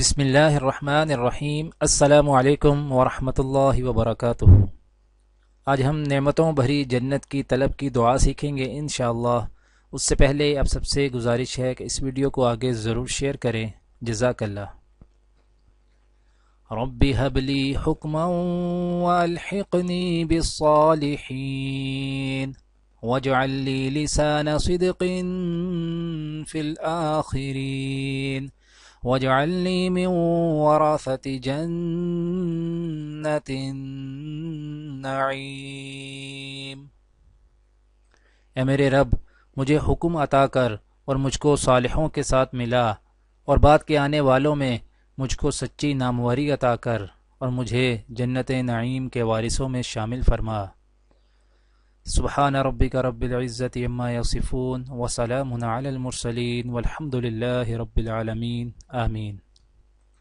بسم اللہ الرحمن الرحیم۔ السلام علیکم ورحمۃ اللہ وبرکاتہ۔ آج ہم نعمتوں بھری جنت کی طلب کی دعا سیکھیں گے انشاءاللہ۔ اس سے پہلے آپ سب سے گزارش ہے کہ اس ویڈیو کو آگے ضرور شیئر کریں۔ جزاک اللہ۔ رب هب لی حکما والحقنی بالصالحین واجعل لی لسان صدق فی الآخرین واجعلنی من ورثة جنة النعیم۔ اے میرے رب، مجھے حکم عطا کر اور مجھ کو صالحوں کے ساتھ ملا، اور بعد کے آنے والوں میں مجھ کو سچی ناموری عطا کر، اور مجھے جنت نعیم کے وارثوں میں شامل فرما۔ سبحان ربک رب العزت عما یصفون وسلام علی المرسلین والحمد للہ رب العالمین، آمین۔